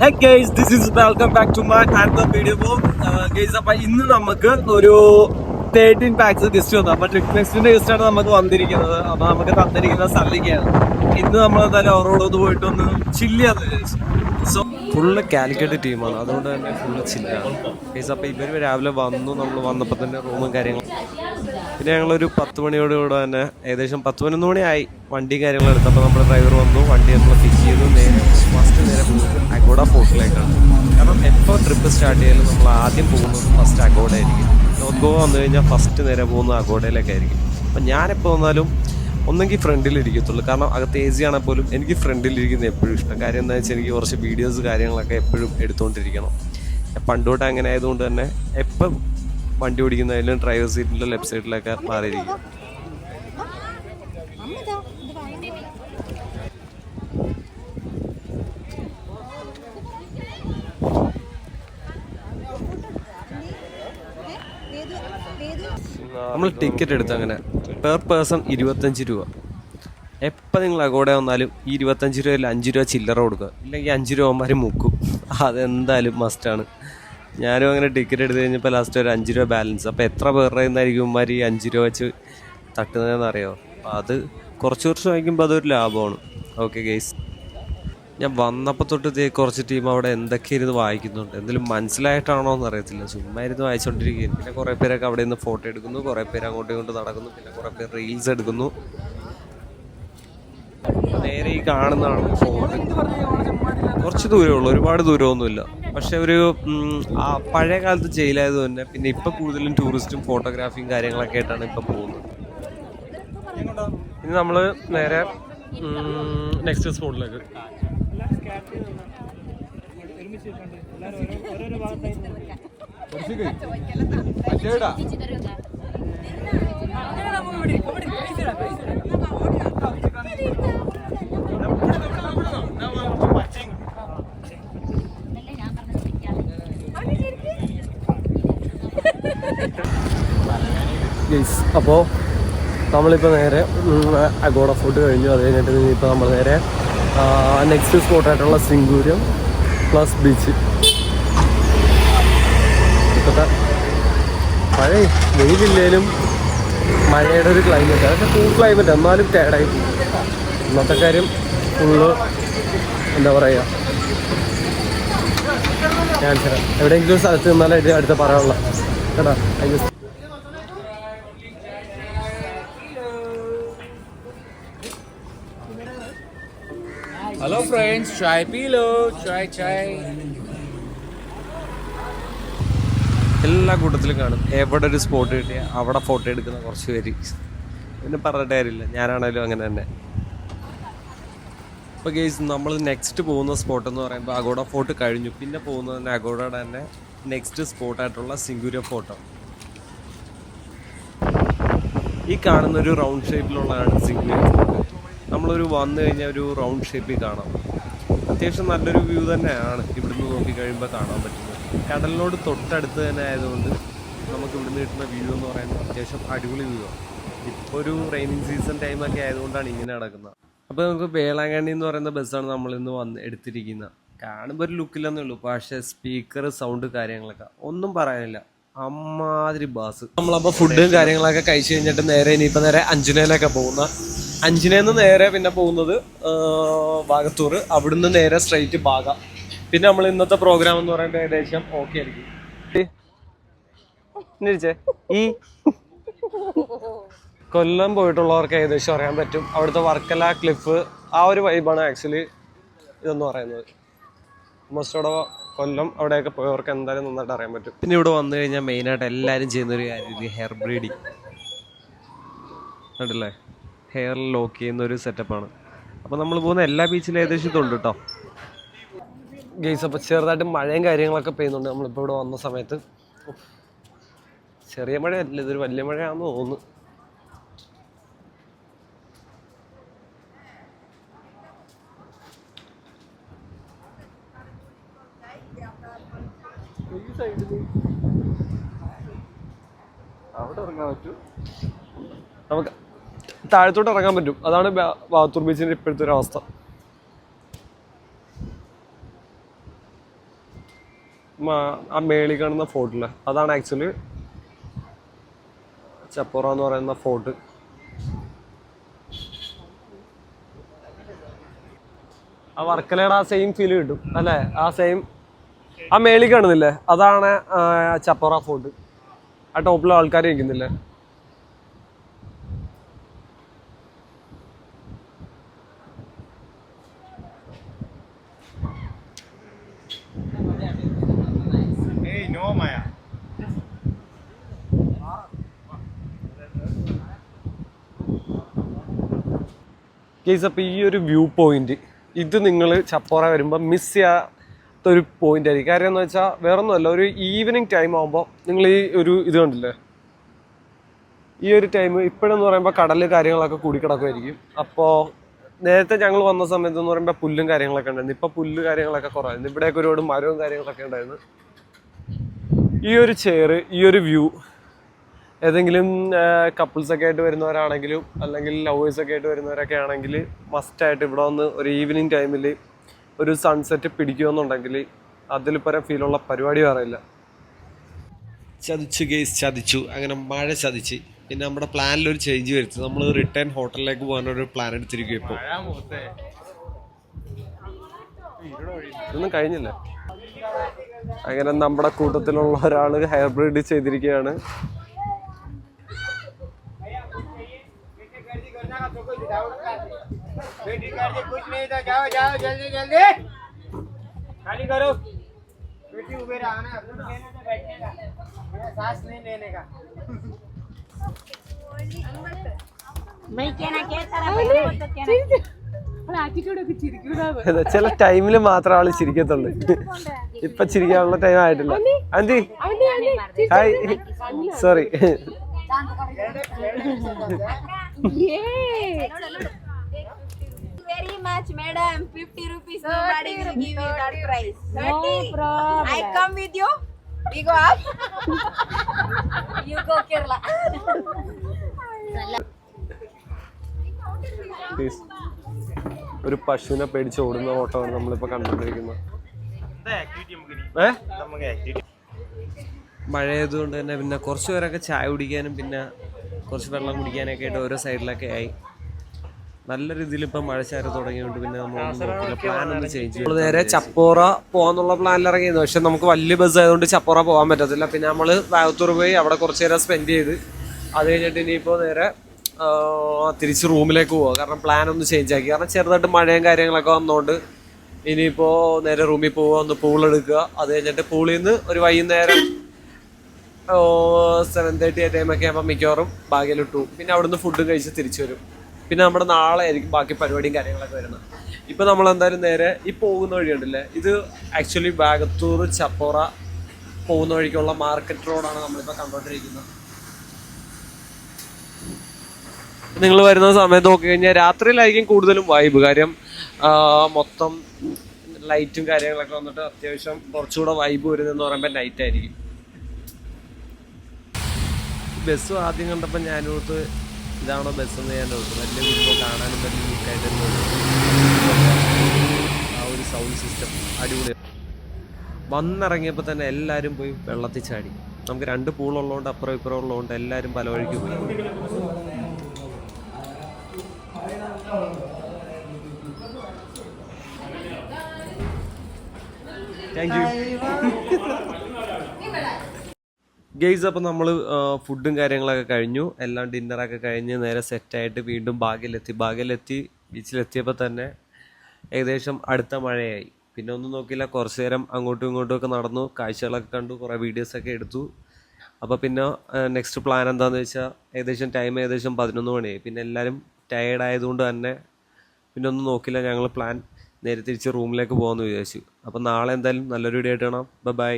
Hey guys, this is welcome back to my another video vlog. Guys, അപ്പോൾ ഇന്ന് നമുക്ക് ഒരു 13 പാക്സ് ഗസ്റ്റ് വന്നു. അപ്പോൾ ട്രിപ്പ് നെക്സ്റ്റിന്റെ ഗസ്റ്റ് ആണ് നമുക്ക് വന്നിരിക്കുന്നത്. അപ്പോൾ നമുക്ക് തന്നിരിക്കുന്ന സല്ലിക്കാണ്. ഇന്ന് നമ്മൾ എന്തായാലും അവരോട് പോയിട്ട് ഒന്ന് ചില്ല് ചെയ്യാന്ന് വിചാരിച്ചു. സോ ഫുള്ള് കാലിക്കറ്റ് ടീമാണ്, അതുകൊണ്ട് തന്നെ ഫുള്ള് ചില്ലാണ് ഗൈസ്. അപ്പോൾ ഇവർ രാവിലെ വന്നു, നമ്മൾ വന്നപ്പോൾ തന്നെ റൂമും കാര്യങ്ങളും. പിന്നെ ഞങ്ങളൊരു 10 മണിയോടുകൂടെ തന്നെ ഏകദേശം 10-11 മണിയായി വണ്ടി കാര്യങ്ങൾ എടുത്തപ്പോൾ നമ്മുടെ ഡ്രൈവർ വന്നു. വണ്ടി നമ്മൾ ഫിറ്റ് ചെയ്തു. നേരെ പോകുന്നത് അഗോഡ ഫോർട്ടിലേക്കാണ്. കാരണം എപ്പോൾ ട്രിപ്പ് സ്റ്റാർട്ട് ചെയ്യാലും നമ്മൾ ആദ്യം പോകുന്നത് ഫസ്റ്റ് അഗോഡ ആയിരിക്കും. നോർത്ത് ഗോവ വന്നു കഴിഞ്ഞാൽ ഫസ്റ്റ് നേരെ പോകുന്നത് അഗോഡയിലേക്കായിരിക്കും. അപ്പം ഞാനെപ്പോൾ വന്നാലും ഒന്നെങ്കിൽ ഫ്രണ്ടിലിരിക്കത്തുള്ളൂ, കാരണം അകത്ത് എ സി ആണെങ്കിൽ പോലും എനിക്ക് ഫ്രണ്ടിലിരിക്കുന്നത് എപ്പോഴും ഇഷ്ടം. കാര്യം എന്താ വെച്ചാൽ എനിക്ക് കുറച്ച് വീഡിയോസ് കാര്യങ്ങളൊക്കെ എപ്പോഴും എടുത്തുകൊണ്ടിരിക്കണം. പണ്ടോട്ട് അങ്ങനെ ആയതുകൊണ്ട് തന്നെ എപ്പം വണ്ടി ഓടിക്കുന്നതിലും ഡ്രൈവർ സീറ്റിൻ്റെ ലെഫ്റ്റ് സൈഡിലൊക്കെ മാറിയിരിക്കും. നമ്മൾ ടിക്കറ്റ് എടുത്ത് അങ്ങനെ പെർ പേഴ്സൺ 25 രൂപ. എപ്പോൾ നിങ്ങൾ അഗോഡ വന്നാലും ഈ 25 രൂപയിൽ 5 രൂപ ചില്ലറ കൊടുക്കുക, ഇല്ലെങ്കിൽ 5 രൂപമാർ മുക്കും. അതെന്തായാലും മസ്റ്റാണ്. ഞാനും അങ്ങനെ ടിക്കറ്റ് എടുത്ത് കഴിഞ്ഞപ്പോൾ ലാസ്റ്റ് ഒരു 5 രൂപ ബാലൻസ്. അപ്പോൾ എത്ര പേരുടെ നിന്നായിരിക്കും ഉമ്മാർ ഈ 5 രൂപ വെച്ച് തട്ടുന്നതെന്ന് അറിയാമോ? അപ്പോൾ അത് കുറച്ച് വർഷം വാങ്ങിക്കുമ്പോൾ അതൊരു ലാഭമാണ്. ഓക്കെ ഗെയ്സ്, ഞാൻ വന്നപ്പോൾ തൊട്ട് കുറച്ച് ടീം അവിടെ എന്തൊക്കെ ഇരുന്ന് വായിക്കുന്നുണ്ട്. എന്തെങ്കിലും മനസ്സിലായിട്ടാണോ എന്ന് അറിയത്തില്ല, ചുമ്മാ ഇരുന്ന് വായിച്ചുകൊണ്ടിരിക്കുകയാണ്. പിന്നെ കുറേ പേരൊക്കെ അവിടെ നിന്ന് ഫോട്ടോ എടുക്കുന്നു, കുറേ പേര് അങ്ങോട്ടും ഇങ്ങോട്ട് നടക്കുന്നു, പിന്നെ കുറേ പേര് റീൽസ് എടുക്കുന്നു. നേരെ ഈ കാണുന്നതാണ് ഫോർട്ട്. കുറച്ച് ദൂരമേ ഉള്ളൂ, ഒരുപാട് ദൂരമൊന്നുമില്ല. പക്ഷെ ഒരു പഴയ കാലത്ത് ജയിലായത് തന്നെ. പിന്നെ ഇപ്പം കൂടുതലും ടൂറിസ്റ്റും ഫോട്ടോഗ്രാഫിയും കാര്യങ്ങളൊക്കെ ആയിട്ടാണ് ഇപ്പം പോകുന്നത്. ഇനി നമ്മൾ നേരെ നെക്സ്റ്റ് സ്പോട്ടിലേക്ക്. അപ്പോൾ നമ്മളിപ്പോൾ നേരെ അഗോഡ ഫോർട്ട് കഴിഞ്ഞു. അത് കഴിഞ്ഞിട്ട് ഇപ്പോൾ നമ്മൾ നേരെ നെക്സ്റ്റ് സ്പോട്ടായിട്ടുള്ള സിംഗൂരം പ്ലസ് ബീച്ച്. ഇപ്പോഴത്തെ പഴയ വെയിലില്ലേലും മഴയുടെ ഒരു ക്ലൈമറ്റ്, അതൊക്കെ കൂൾ ക്ലൈമറ്റ്, എന്നാലും ടേഡായി. ഇന്നത്തെ കാര്യം ഫുള്ള് എന്താ പറയുക, ഞാൻ എവിടെയെങ്കിലും സ്ഥലത്ത് നിന്നാലും അടുത്ത് പറയാനുള്ള കേട്ടോ. हेलो फ्रेंड्स, चाय पी लो. चाय എല്ലാ കൂട്ടത്തിലും കാണും. എവിടെ ഒരു സ്പോട്ട് കിട്ടിയാൽ അവിടെ ഫോട്ടോ എടുക്കുന്ന കുറച്ച് പേര്. പിന്നെ പറഞ്ഞിട്ട് കാര്യമില്ല, ഞാനാണേലും അങ്ങനെ തന്നെ. അപ്പോൾ ഗെയ്സ്, നമ്മൾ നെക്സ്റ്റ് പോകുന്ന സ്പോട്ട് എന്ന് പറയുമ്പോൾ അഗോഡ ഫോർട്ട് കഴിഞ്ഞു. പിന്നെ പോകുന്നത് തന്നെ അഗോഡയുടെ തന്നെ നെക്സ്റ്റ് സ്പോട്ടായിട്ടുള്ള സിംഗൂര ഫോർട്ട്. ഈ കാണുന്നൊരു റൗണ്ട് ഷേപ്പിലുള്ളതാണ് സിംഗൂര ഫോർട്ട്. നമ്മളൊരു വന്നു കഴിഞ്ഞാൽ ഒരു റൗണ്ട് ഷേപ്പിൽ കാണാം. അത്യാവശ്യം നല്ലൊരു വ്യൂ തന്നെയാണ് ഇവിടുന്ന് നോക്കിക്കഴിയുമ്പോൾ കാണാൻ പറ്റുന്നത്. കടലിനോട് തൊട്ടടുത്ത് തന്നെ ആയതുകൊണ്ട് നമുക്ക് ഇവിടുന്ന് കിട്ടുന്ന വ്യൂ എന്ന് പറയുന്നത് അത്യാവശ്യം അടിപൊളി വ്യൂ ആണ്. ഇപ്പോൾ ഒരു റെയിനിങ് സീസൺ ടൈമൊക്കെ ആയതുകൊണ്ടാണ് ഇങ്ങനെ നടക്കുന്നത്. അപ്പോൾ നമുക്ക് വേളാങ്കണ്ണി എന്ന് പറയുന്ന ബസ്സാണ് നമ്മളിന്ന് എടുത്തിരിക്കുന്നത്. കാണുമ്പോൾ ഒരു ലുക്കില്ലെന്നേ ഉള്ളൂ, പക്ഷേ സ്പീക്കർ, സൗണ്ട് കാര്യങ്ങളൊക്കെ ഒന്നും പറയാനില്ല, അമ്മാതിരി ബാസ്. നമ്മളപ്പോൾ ഫുഡും കാര്യങ്ങളൊക്കെ കഴിച്ച് കഴിഞ്ഞിട്ട് നേരെ ഇനിയിപ്പോൾ നേരെ അഞ്ചുനയിലൊക്കെ പോകുന്ന. അഞ്ചിനേന്ന് നേരെ പിന്നെ പോകുന്നത് വാഗത്തൂർ, അവിടുന്ന് നേരെ സ്ട്രൈറ്റ് ബാഗ. പിന്നെ നമ്മൾ ഇന്നത്തെ പ്രോഗ്രാം എന്ന് പറയുമ്പോൾ ഏകദേശം ഓക്കെ ആയിരിക്കും. ഈ കൊല്ലം പോയിട്ടുള്ളവർക്ക് ഏകദേശം അറിയാൻ പറ്റും, അവിടുത്തെ വർക്കല ക്ലിഫ് ആ ഒരു വൈബാണ് ആക്ച്വലി ഇതെന്ന് പറയുന്നത്. മോസ്റ്റോടെ കൊല്ലം അവിടെയൊക്കെ പോയവർക്ക് എന്തായാലും നന്നായിട്ട് അറിയാൻ പറ്റും. പിന്നെ ഇവിടെ വന്നു കഴിഞ്ഞാൽ മെയിനായിട്ട് എല്ലാവരും ചെയ്യുന്നൊരു കാര്യം ഹെയർ ബ്രീഡിങ് ഉണ്ടല്ലേ, ഹെയറിൽ ലോക്ക് ചെയ്യുന്നൊരു സെറ്റപ്പാണ്. അപ്പോൾ നമ്മൾ പോകുന്ന എല്ലാ ബീച്ചിലും ഏകദേശം ഇതുണ്ട് കേട്ടോ ഗെയ്സ്. അപ്പോൾ ചെറുതായിട്ട് മഴയും കാര്യങ്ങളൊക്കെ പെയ്യുന്നുണ്ട് നമ്മളിപ്പോൾ ഇവിടെ വന്ന സമയത്ത്. ചെറിയ മഴയല്ല, ഇതൊരു വലിയ മഴയാണെന്ന് തോന്നുന്നു. അവിടെ ഇറങ്ങാൻ പറ്റും, നമുക്ക് താഴത്തോട്ട് ഇറങ്ങാൻ പറ്റും. അതാണ് വാഗത്തൂർ ബീച്ചിൻ്റെ ഇപ്പോഴത്തെ ഒരു അവസ്ഥ. ആ മേളിൽ കാണുന്ന ഫോർട്ടില് അതാണ് ആക്ച്വലി ചപ്പോറ എന്ന് പറയുന്ന ഫോർട്ട്. ആ വർക്കലയുടെ ആ സെയിം ഫീൽ കിട്ടും അല്ലേ? ആ സെയിം ആ മേളിൽ കാണുന്നില്ലേ, അതാണ് ചപ്പോറ ഫോർട്ട്. ആ ടോപ്പിൽ ആൾക്കാർ ഇരിക്കുന്നില്ലേ. കേസ് അപ്പോൾ ഈ ഒരു വ്യൂ പോയിന്റ് ഇത് നിങ്ങൾ ചപ്പോറ വരുമ്പോൾ മിസ് ചെയ്യാത്തൊരു പോയിന്റ് ആയിരിക്കും. കാര്യം എന്ന് വെച്ചാൽ വേറൊന്നുമല്ല, ഒരു ഈവനിങ് ടൈം ആകുമ്പോൾ നിങ്ങൾ ഈ ഒരു ഇത് കണ്ടില്ലേ, ഈ ഒരു ടൈം ഇപ്പോഴെന്ന് പറയുമ്പോൾ കടൽ കാര്യങ്ങളൊക്കെ കൂടിക്കിടക്കുമായിരിക്കും. അപ്പോൾ നേരത്തെ ഞങ്ങൾ വന്ന സമയത്ത് എന്ന് പറയുമ്പോൾ പുല്ലും കാര്യങ്ങളൊക്കെ ഉണ്ടായിരുന്നു. ഇപ്പോൾ പുല്ല് കാര്യങ്ങളൊക്കെ കുറവായിരുന്നു. ഇവിടെയൊക്കെ ഒരുപാട് മരവും കാര്യങ്ങളൊക്കെ ഉണ്ടായിരുന്നു. ഈ ഒരു ചെയർ, ഈ ഒരു വ്യൂ ഏതെങ്കിലും കപ്പിൾസൊക്കെ ആയിട്ട് വരുന്നവരാണെങ്കിലും അല്ലെങ്കിൽ ലവേഴ്സൊക്കെ ആയിട്ട് വരുന്നവരൊക്കെ ആണെങ്കിൽ മസ്റ്റായിട്ട് ഇവിടെ വന്ന് ഒരു ഈവനിങ് ടൈമിൽ ഒരു സൺസെറ്റ് പിടിക്കുമെന്നുണ്ടെങ്കിൽ അതിൽ പരം ഫീലുള്ള പരിപാടി പറയില്ല. ചതിച്ചു ഗേസ്, ചതിച്ചു. അങ്ങനെ മഴ ചതിച്ച്. പിന്നെ നമ്മുടെ പ്ലാനിലൊരു ചേഞ്ച് വരുത്തി. നമ്മൾ റിട്ടേൺ ഹോട്ടലിലേക്ക് പോകാനൊരു പ്ലാൻ എടുത്തിരിക്കും. ഇപ്പോൾ ഇതൊന്നും കഴിഞ്ഞില്ല. അങ്ങനെ നമ്മുടെ കൂട്ടത്തിലുള്ള ഒരാൾ ഹെയർ ബ്രീഡ് ചെയ്തിരിക്കുകയാണ്. ചില ടൈമില് മാത്രം ആള് ചിരിക്കത്തുള്ളു. ഇപ്പൊ ചിരിക്കാനുള്ള ടൈം ആയിട്ടില്ല. Anti hi, sorry. Very much, madam. 50 rupees. Nobody will give you that price. No problem. I come with you. We go up. You go Kerala. ഒരു പശുവിനെ പേടിച്ച് ഓടുന്ന ഓട്ടമാണ് നമ്മളിപ്പോ കണ്ടുകൊണ്ടിരിക്കുന്നത്. മഴയായതുകൊണ്ട് തന്നെ പിന്നെ കുറച്ച് പേരൊക്കെ ചായ കുടിക്കാനും പിന്നെ കുറച്ച് വെള്ളം കുടിക്കാനൊക്കെ ആയിട്ട് ഓരോ സൈഡിലൊക്കെ ആയി. നല്ല രീതിയിൽ ഇപ്പം മഴച്ചാറ് തുടങ്ങിയോണ്ട് പിന്നെ നമ്മൾ പ്ലാൻ ഒന്ന് ചേഞ്ച് ചെയ്യും. നേരെ ചപ്പോറ പോകാന്നുള്ള പ്ലാനിൽ ഇറങ്ങിയിരുന്നു. പക്ഷെ നമുക്ക് വലിയ ബസ് ആയതുകൊണ്ട് ചപ്പോറ പോകാൻ പറ്റത്തില്ല. പിന്നെ നമ്മൾ വാഗത്തൂർ പോയി അവിടെ കുറച്ച് നേരം സ്പെൻഡ് ചെയ്ത് അത് കഴിഞ്ഞിട്ട് ഇനിയിപ്പോൾ നേരെ തിരിച്ച് റൂമിലേക്ക് പോവുക. കാരണം പ്ലാൻ ഒന്ന് ചേഞ്ച് ആക്കി. കാരണം ചെറുതായിട്ട് മഴയും കാര്യങ്ങളൊക്കെ വന്നുകൊണ്ട് ഇനിയിപ്പോൾ നേരെ റൂമിൽ പോവുക, ഒന്ന് പൂളെടുക്കുക. അത് കഴിഞ്ഞിട്ട് പൂളിൽ നിന്ന് ഒരു വൈകുന്നേരം 7:30 ആ ടൈമൊക്കെ ആകുമ്പോൾ മിക്കവാറും ബാഗിലിട്ടു. പിന്നെ അവിടുന്ന് ഫുഡ് കഴിച്ച് തിരിച്ചു വരും. പിന്നെ നമ്മുടെ നാളെ ആയിരിക്കും ബാക്കി പരിപാടിയും കാര്യങ്ങളൊക്കെ വരുന്നത്. ഇപ്പം നമ്മൾ എന്തായാലും നേരെ ഈ പോകുന്ന വഴി ഉണ്ടല്ലേ, ഇത് ആക്ച്വലി വാഗത്തൂർ ചപ്പോറ പോകുന്ന വഴിക്കുള്ള മാർക്കറ്റ് റോഡാണ് നമ്മളിപ്പോൾ കണ്ടുകൊണ്ടിരിക്കുന്നത്. നിങ്ങൾ വരുന്ന സമയത്ത് നോക്കി കഴിഞ്ഞാൽ രാത്രിയിലായിരിക്കും കൂടുതലും വൈബ്. കാര്യം മൊത്തം ലൈറ്റും കാര്യങ്ങളൊക്കെ വന്നിട്ട് അത്യാവശ്യം കുറച്ചുകൂടെ വൈബ് വരുന്നതെന്ന് പറയുമ്പോൾ നൈറ്റ് ആയിരിക്കും. ബസ് ആദ്യം കണ്ടപ്പോൾ ഞാനോട്ട് ഇതാണോ ബസ്സെന്ന് ഞാൻ ഓർത്തു. വലിയ വീട്ടിൽ കാണാനും വലിയ ലുക്കായിട്ട് ആ ഒരു സൗണ്ട് സിസ്റ്റം അടിപൊളിയാണ്. വന്നിറങ്ങിയപ്പോൾ തന്നെ എല്ലാവരും പോയി വെള്ളത്തിൽ ചാടി. നമുക്ക് 2 പൂളുള്ളതുകൊണ്ട് അപ്പുറം ഇപ്പുറം ഉള്ളതുകൊണ്ട് എല്ലാവരും പല വഴിക്ക് പോയി. Thank you guys. അപ്പോൾ നമ്മൾ ഫുഡും കാര്യങ്ങളൊക്കെ കഴിഞ്ഞു, എല്ലാം ഡിന്നറൊക്കെ കഴിഞ്ഞ് നേരെ സെറ്റായിട്ട് വീണ്ടും ബാഗിലെത്തി ബീച്ചിലെത്തിയപ്പോൾ തന്നെ ഏകദേശം അടുത്ത മഴയായി. പിന്നെ ഒന്നും നോക്കിയില്ല, കുറച്ച് നേരം അങ്ങോട്ടും ഇങ്ങോട്ടും ഒക്കെ നടന്നു, കാഴ്ചകളൊക്കെ കണ്ടു, കുറേ വീഡിയോസൊക്കെ എടുത്തു. അപ്പോൾ പിന്നെ നെക്സ്റ്റ് പ്ലാൻ എന്താണെന്ന് വെച്ചാൽ ഏകദേശം 11 മണിയായി. പിന്നെ എല്ലാവരും ടയേർഡ് ആയതുകൊണ്ട് തന്നെ പിന്നെ ഒന്നും നോക്കില്ല, ഞങ്ങൾ പ്ലാൻ നേരെ തിരിച്ച് റൂമിലേക്ക് പോകാമെന്ന് വിചാരിച്ചു. അപ്പോൾ നാളെ എന്തായാലും നല്ലൊരു വീഡിയോ ആയിട്ട് കാണാം. ബൈ.